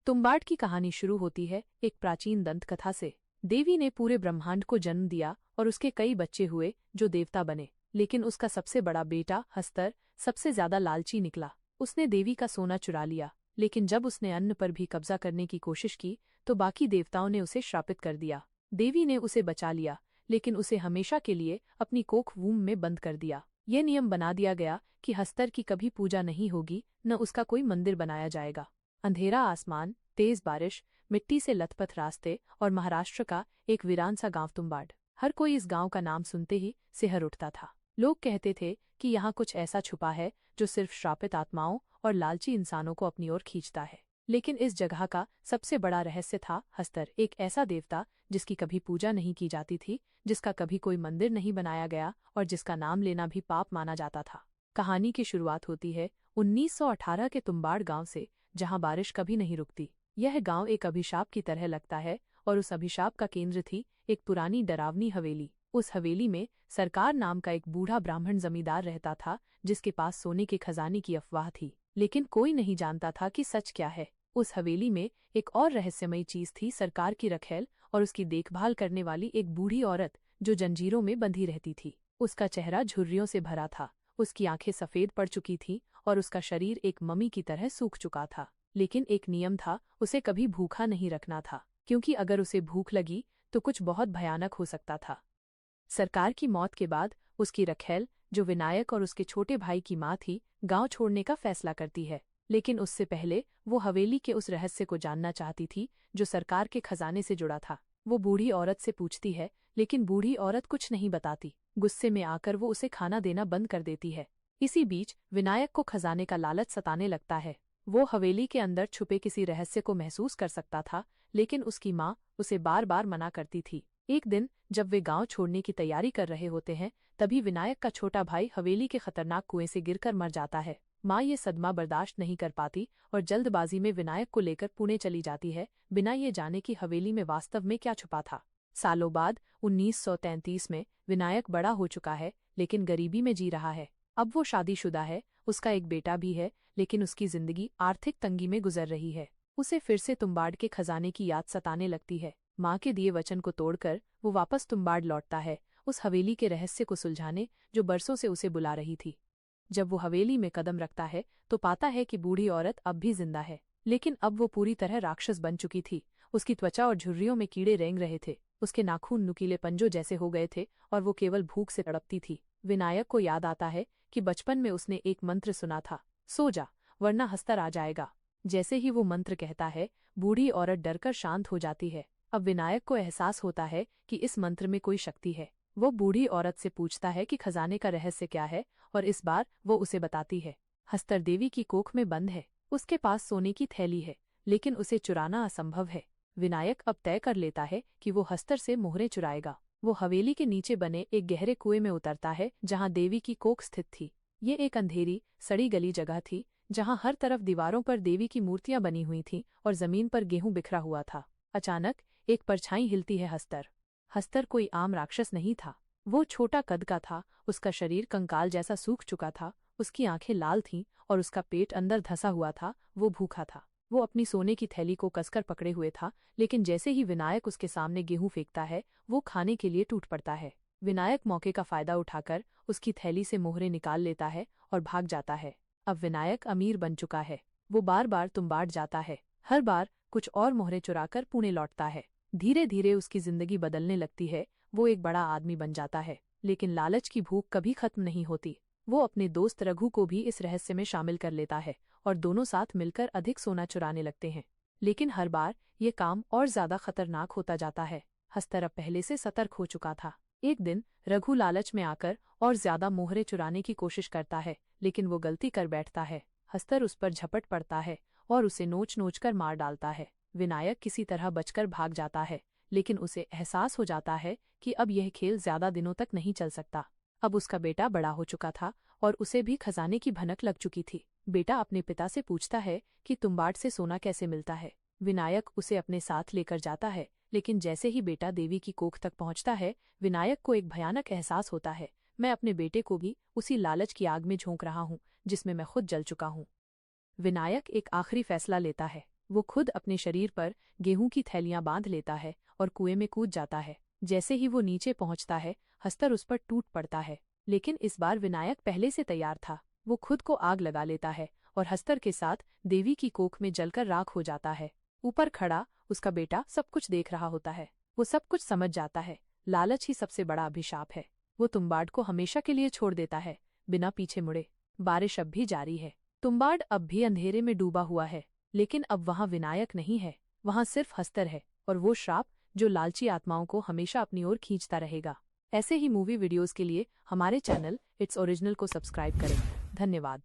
तुम्बाड की कहानी शुरू होती है एक प्राचीन दंत कथा से। देवी ने पूरे ब्रह्मांड को जन्म दिया और उसके कई बच्चे हुए जो देवता बने, लेकिन उसका सबसे बड़ा बेटा हस्तर सबसे ज्यादा लालची निकला। उसने देवी का सोना चुरा लिया, लेकिन जब उसने अन्न पर भी कब्जा करने की कोशिश की तो बाकी देवताओं ने उसे श्रापित कर दिया। देवी ने उसे बचा लिया, लेकिन उसे हमेशा के लिए अपनी कोख वूम में बंद कर दिया। यह नियम बना दिया गया कि हस्तर की कभी पूजा नहीं होगी, न उसका कोई मंदिर बनाया जाएगा। अंधेरा आसमान, तेज बारिश, मिट्टी से लथपथ रास्ते और महाराष्ट्र का एक वीरान सा गांव तुम्बाड। हर कोई इस गांव का नाम सुनते ही सिहर उठता था। लोग कहते थे कि यहाँ कुछ ऐसा छुपा है जो सिर्फ श्रापित आत्माओं और लालची इंसानों को अपनी ओर खींचता है। लेकिन इस जगह का सबसे बड़ा रहस्य था हस्तर, एक ऐसा देवता जिसकी कभी पूजा नहीं की जाती थी, जिसका कभी कोई मंदिर नहीं बनाया गया और जिसका नाम लेना भी पाप माना जाता था। कहानी की शुरुआत होती है 1918 के तुम्बाड गांव से, जहां बारिश कभी नहीं रुकती। यह गांव एक अभिशाप की तरह लगता है और उस अभिशाप का केंद्र थी एक पुरानी डरावनी हवेली। उस हवेली में सरकार नाम का एक बूढ़ा ब्राह्मण जमींदार रहता था, जिसके पास सोने के खजाने की अफवाह थी, लेकिन कोई नहीं जानता था कि सच क्या है। उस हवेली में एक और रहस्यमयी चीज थी, सरकार की रखेल और उसकी देखभाल करने वाली एक बूढ़ी औरत जो जंजीरों में बंधी रहती थी। उसका चेहरा झुर्रियों से भरा था, उसकी आंखें सफेद पड़ चुकी थीं और उसका शरीर एक मम्मी की तरह सूख चुका था। लेकिन एक नियम था, उसे कभी भूखा नहीं रखना था, क्योंकि अगर उसे भूख लगी तो कुछ बहुत भयानक हो सकता था। सरकार की मौत के बाद उसकी रखेल, जो विनायक और उसके छोटे भाई की माँ थी, गांव छोड़ने का फैसला करती है। लेकिन उससे पहले वो हवेली के उस रहस्य को जानना चाहती थी जो सरकार के खजाने से जुड़ा था। वो बूढ़ी औरत से पूछती है, लेकिन बूढ़ी औरत कुछ नहीं बताती। गुस्से में आकर वो उसे खाना देना बंद कर देती है। इसी बीच विनायक को खजाने का लालच सताने लगता है। वो हवेली के अंदर छुपे किसी रहस्य को महसूस कर सकता था, लेकिन उसकी माँ उसे बार बार मना करती थी। एक दिन जब वे गांव छोड़ने की तैयारी कर रहे होते हैं, तभी विनायक का छोटा भाई हवेली के खतरनाक कुएं से गिरकर मर जाता है। माँ ये सदमा बर्दाश्त नहीं कर पाती और जल्दबाजी में विनायक को लेकर पुणे चली जाती है, बिना ये जाने कि हवेली में वास्तव में क्या छुपा था। सालों बाद 1933 में विनायक बड़ा हो चुका है, लेकिन गरीबी में जी रहा है। अब वो शादीशुदा है, उसका एक बेटा भी है, लेकिन उसकी जिंदगी आर्थिक तंगी में गुजर रही है। उसे फिर से तुम्बाड के खजाने की याद सताने लगती है। माँ के दिए वचन को तोड़कर वो वापस तुम्बाड लौटता है, उस हवेली के रहस्य को सुलझाने जो बरसों से उसे बुला रही थी। जब वो हवेली में कदम रखता है तो पाता है कि बूढ़ी औरत अब भी जिंदा है, लेकिन अब वो पूरी तरह राक्षस बन चुकी थी। उसकी त्वचा और झुर्रियों में कीड़े रेंग रहे थे, उसके नाखून नुकीले पंजों जैसे हो गए थे और वो केवल भूख से तड़पती थी। विनायक को याद आता है कि बचपन में उसने एक मंत्र सुना था, सो जा वरना हस्तर आ जाएगा। जैसे ही वो मंत्र कहता है, बूढ़ी औरत डरकर शांत हो जाती है। अब विनायक को एहसास होता है कि इस मंत्र में कोई शक्ति है। वो बूढ़ी औरत से पूछता है कि खजाने का रहस्य क्या है, और इस बार वो उसे बताती है। हस्तर देवी की कोख में बंद है, उसके पास सोने की थैली है, लेकिन उसे चुराना असंभव है। विनायक अब तय कर लेता है कि वो हस्तर से मोहरें चुराएगा। वो हवेली के नीचे बने एक गहरे कुएं में उतरता है, जहां देवी की कोख स्थित थी। ये एक अंधेरी, सड़ी गली जगह थी, जहां हर तरफ दीवारों पर देवी की मूर्तियां बनी हुई थीं और जमीन पर गेहूं बिखरा हुआ था। अचानक एक परछाई हिलती है। हस्तर कोई आम राक्षस नहीं था। वो छोटा कद का था, उसका शरीर कंकाल जैसा सूख चुका था, उसकी आंखें लाल थीं और उसका पेट अंदर धंसा हुआ था। वो भूखा था। वो अपनी सोने की थैली को कसकर पकड़े हुए था, लेकिन जैसे ही विनायक उसके सामने गेहूं फेंकता है, वो खाने के लिए टूट पड़ता है। विनायक मौके का फायदा उठाकर उसकी थैली से मोहरें निकाल लेता है और भाग जाता है। अब विनायक अमीर बन चुका है। वो बार बार तुम्बाड जाता है, हर बार कुछ और मोहरें चुराकर पुणे लौटता है। धीरे धीरे उसकी जिंदगी बदलने लगती है। वो एक बड़ा आदमी बन जाता है, लेकिन लालच की भूख कभी खत्म नहीं होती। वो अपने दोस्त रघु को भी इस रहस्य में शामिल कर लेता है और दोनों साथ मिलकर अधिक सोना चुराने लगते हैं। लेकिन हर बार ये काम और ज्यादा खतरनाक होता जाता है। हस्तर अब पहले से सतर्क हो चुका था। एक दिन रघु लालच में आकर और ज्यादा मोहरें चुराने की कोशिश करता है, लेकिन वो गलती कर बैठता है। हस्तर उस पर झपट पड़ता है और उसे नोच नोच कर मार डालता है। विनायक किसी तरह बचकर भाग जाता है, लेकिन उसे एहसास हो जाता है कि अब यह खेल ज्यादा दिनों तक नहीं चल सकता। अब उसका बेटा बड़ा हो चुका था और उसे भी खजाने की भनक लग चुकी थी। बेटा अपने पिता से पूछता है कि तुम्बाड से सोना कैसे मिलता है। विनायक उसे अपने साथ लेकर जाता है, लेकिन जैसे ही बेटा देवी की कोख तक पहुंचता है, विनायक को एक भयानक एहसास होता है, मैं अपने बेटे को भी उसी लालच की आग में झोंक रहा हूं जिसमें मैं खुद जल चुका हूं। विनायक एक आखिरी फैसला लेता है, वो खुद अपने शरीर पर गेहूं की थैलियां बांध लेता है और कुएं में कूद जाता है। जैसे ही वो नीचे पहुंचता है, हस्तर उस पर टूट पड़ता है। लेकिन इस बार विनायक पहले से तैयार था। वो खुद को आग लगा लेता है और हस्तर के साथ देवी की कोख में जलकर राख हो जाता है। ऊपर खड़ा उसका बेटा सब कुछ देख रहा होता है। वो सब कुछ समझ जाता है। लालच ही सबसे बड़ा अभिशाप है। वो तुम्बाड को हमेशा के लिए छोड़ देता है, बिना पीछे मुड़े। बारिश अब भी जारी है। तुम्बाड अब भी अंधेरे में डूबा हुआ है, लेकिन अब वहां विनायक नहीं है, वहां सिर्फ हस्तर है और वो श्राप जो लालची आत्माओं को हमेशा अपनी ओर खींचता रहेगा। ऐसे ही मूवी वीडियोस के लिए हमारे चैनल इट्स ओरिजिनल को सब्सक्राइब करें। धन्यवाद।